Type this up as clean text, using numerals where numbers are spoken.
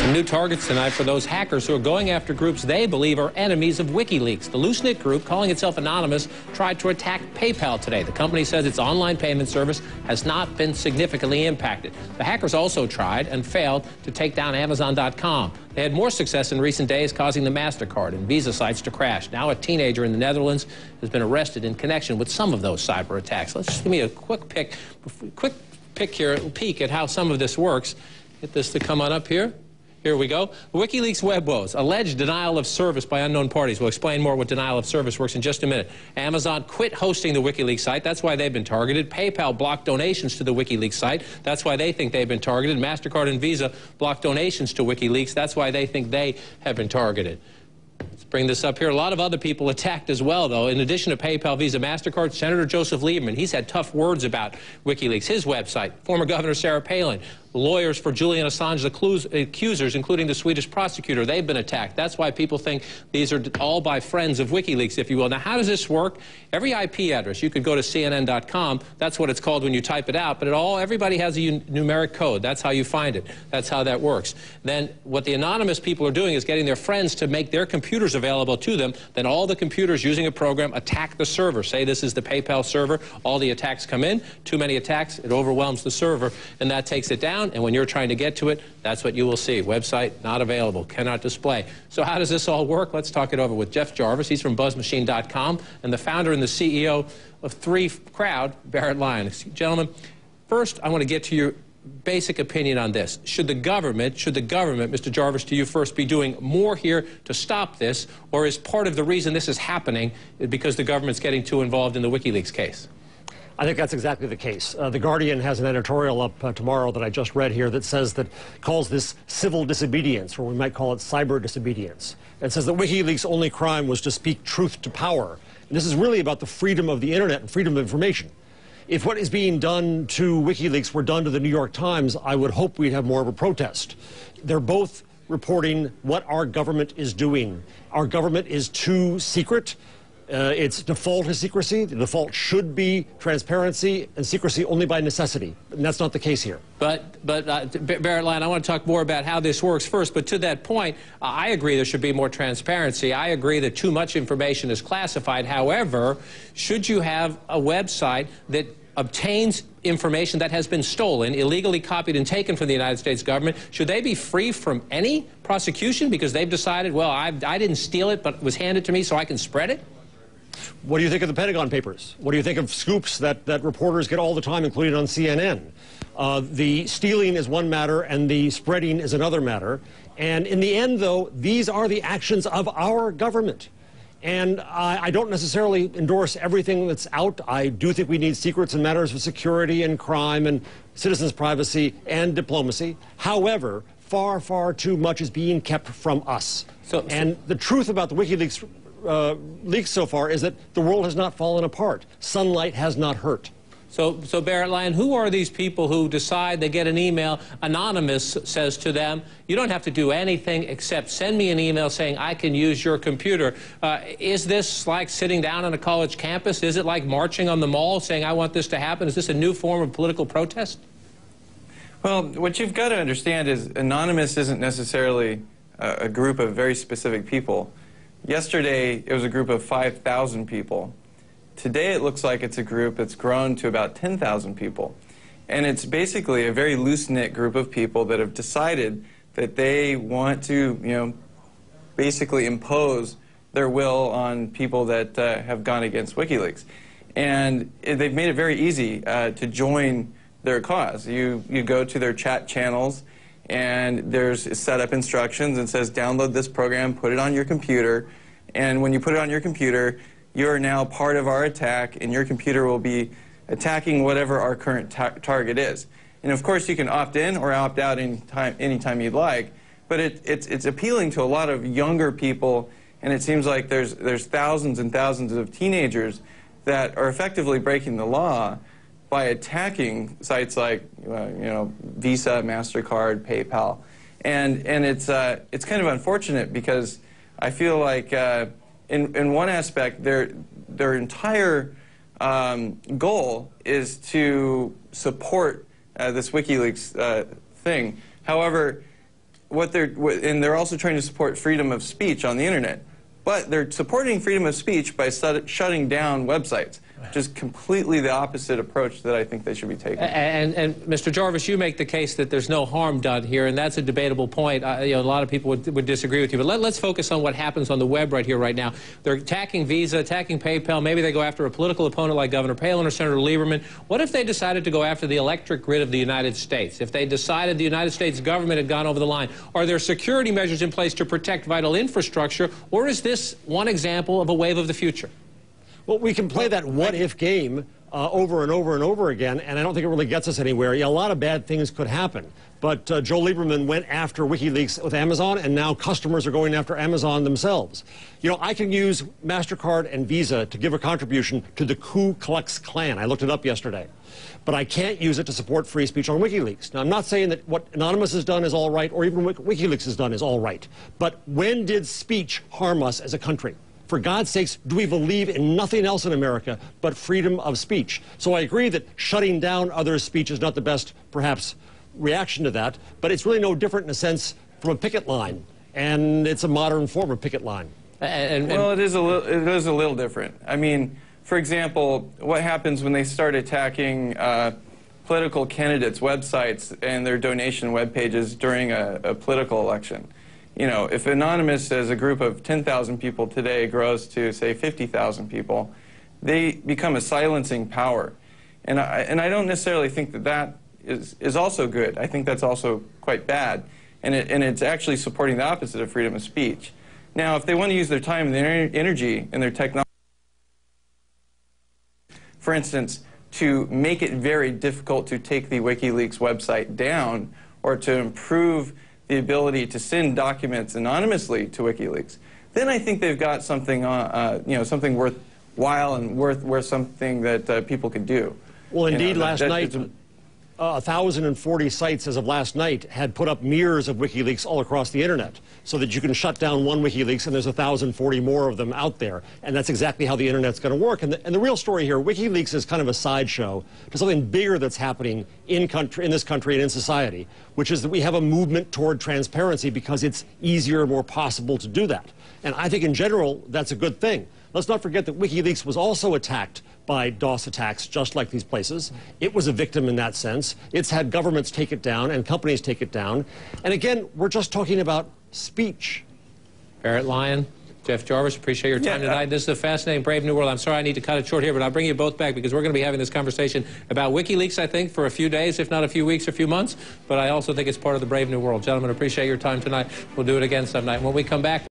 Some new targets tonight for those hackers who are going after groups they believe are enemies of WikiLeaks. The loose-knit group, calling itself Anonymous, tried to attack PayPal today. The company says its online payment service has not been significantly impacted. The hackers also tried and failed to take down Amazon.com. They had more success in recent days, causing the Mastercard and Visa sites to crash. Now a teenager in the Netherlands has been arrested in connection with some of those cyber attacks. Let's just give me a quick peek at how some of this works. Get this to come on up here. Here we go. WikiLeaks web woes. Alleged denial of service by unknown parties. We'll explain more what denial of service works in just a minute. Amazon quit hosting the WikiLeaks site. That's why they've been targeted. PayPal blocked donations to the WikiLeaks site. That's why they think they've been targeted. Mastercard and Visa blocked donations to WikiLeaks. That's why they think they have been targeted. Let's bring this up here. A lot of other people attacked as well, though. In addition to PayPal, Visa, Mastercard, Senator Joseph Lieberman, he's had tough words about WikiLeaks, his website. Former Governor Sarah Palin, lawyers for Julian Assange's accusers, including the Swedish prosecutor, they've been attacked. That's why people think these are all by friends of WikiLeaks, if you will. Now, how does this work? Every IP address, you could go to CNN.com. That's what it's called when you type it out. But everybody has a numeric code. That's how you find it. That's how that works. Then what the anonymous people are doing is getting their friends to make their computers available to them. Then all the computers using a program attack the server. Say this is the PayPal server. All the attacks come in. Too many attacks, it overwhelms the server, and that takes it down. And when you're trying to get to it, that's what you will see. Website not available, cannot display. So how does this all work? Let's talk it over with Jeff Jarvis. He's from BuzzMachine.com and the founder and the CEO of 3Crowd, Barrett Lyon. Gentlemen, first I want to get to your basic opinion on this. Should the government, Mr. Jarvis, to you first, be doing more here to stop this, or is part of the reason this is happening because the government's getting too involved in the WikiLeaks case? I think that's exactly the case. The Guardian has an editorial up tomorrow that I just read here that says that calls this civil disobedience, or we might call it cyber disobedience. It says that WikiLeaks' only crime was to speak truth to power. And this is really about the freedom of the internet and freedom of information. If what is being done to WikiLeaks were done to the New York Times, I would hope we'd have more of a protest. They're both reporting what our government is doing. Our government is too secret. Its default is secrecy. The default should be transparency and secrecy only by necessity. And that's not the case here. But Barrett Lyon, I want to talk more about how this works first. But to that point, I agree there should be more transparency. I agree that too much information is classified. However, should you have a website that obtains information that has been stolen, illegally copied and taken from the United States government, should they be free from any prosecution because they've decided, well, I didn't steal it, but it was handed to me so I can spread it? What do you think of the Pentagon Papers? What do you think of scoops that reporters get all the time, including on CNN? The stealing is one matter and the spreading is another matter. And in the end, though, these are the actions of our government. And I don't necessarily endorse everything that's out. I do think we need secrets in matters of security and crime and citizens' privacy and diplomacy. However, far, far too much is being kept from us. And the truth about the WikiLeaks leaks so far is that the world has not fallen apart. Sunlight has not hurt. So Barrett Lyon, who are these people who decide, they get an email, Anonymous says to them, you don't have to do anything except send me an email saying I can use your computer. Is this like sitting down on a college campus? Is it like marching on the mall saying I want this to happen? Is this a new form of political protest? Well, what you've got to understand is Anonymous isn't necessarily a group of very specific people. Yesterday, it was a group of 5,000 people. Today, it looks like it's a group that's grown to about 10,000 people. And it's basically a very loose-knit group of people that have decided that they want to, basically impose their will on people that have gone against WikiLeaks. And they've made it very easy to join their cause. You go to their chat channels, and there's setup instructions and says download this program, put it on your computer, and when you put it on your computer, you're now part of our attack, and your computer will be attacking whatever our current target is. And of course, you can opt in or opt out anytime you'd like, but it's appealing to a lot of younger people, and it seems like there's thousands and thousands of teenagers that are effectively breaking the law by attacking sites like Visa, Mastercard, PayPal, and it's kind of unfortunate because I feel like in one aspect their entire goal is to support this WikiLeaks thing. However, and they're also trying to support freedom of speech on the internet. But they're supporting freedom of speech by shutting down websites, which is completely the opposite approach that I think they should be taking. And Mr. Jarvis, you make the case that there's no harm done here, and that's a debatable point. You know, a lot of people would disagree with you. But let's focus on what happens on the web right here, right now. They're attacking Visa, attacking PayPal. Maybe they go after a political opponent like Governor Palin or Senator Lieberman. What if they decided to go after the electric grid of the United States? If they decided the United States government had gone over the line, are there security measures in place to protect vital infrastructure, or is this one example of a wave of the future? Well, we can play that what-if game over and over and over again, and I don't think it really gets us anywhere. Yeah, a lot of bad things could happen. But Joe Lieberman went after WikiLeaks with Amazon, and now customers are going after Amazon themselves. You know, I can use Mastercard and Visa to give a contribution to the Ku Klux Klan. I looked it up yesterday. But I can't use it to support free speech on WikiLeaks. Now, I'm not saying that what Anonymous has done is all right, or even what WikiLeaks has done is all right. But when did speech harm us as a country? For God's sakes, do we believe in nothing else in America but freedom of speech? So I agree that shutting down others' speech is not the best, perhaps, reaction to that, but it's really no different in a sense from a picket line, and it's a modern form of picket line. Well, it is a little different. I mean, for example, what happens when they start attacking political candidates' websites and their donation web pages during a political election? You know, if Anonymous as a group of 10,000 people today grows to, say, 50,000 people, they become a silencing power. And I don't necessarily think that that is also good. I think that's also quite bad. And it's actually supporting the opposite of freedom of speech. Now, if they want to use their time and their energy and their technology, for instance, to make it very difficult to take the WikiLeaks website down, or to improve the ability to send documents anonymously to WikiLeaks, then I think they've got something, you know, something worthwhile and worth something that people could do. Well, indeed, last night, 1,040 sites as of last night had put up mirrors of WikiLeaks all across the internet, so that you can shut down one WikiLeaks and there's 1,040 more of them out there. And that's exactly how the internet's going to work. And the real story here, WikiLeaks is kind of a sideshow to something bigger that's happening in this country and in society, which is that we have a movement toward transparency because it's easier, more possible to do that. And I think in general, that's a good thing. Let's not forget that WikiLeaks was also attacked by DOS attacks, just like these places. It was a victim in that sense. It's had governments take it down and companies take it down. And again, we're just talking about speech. Barrett Lyon, Jeff Jarvis, appreciate your time tonight. This is a fascinating, brave new world. I'm sorry I need to cut it short here, but I'll bring you both back because we're going to be having this conversation about WikiLeaks, I think, for a few days, if not a few weeks or a few months. But I also think it's part of the brave new world. Gentlemen, appreciate your time tonight. We'll do it again some night. When we come back,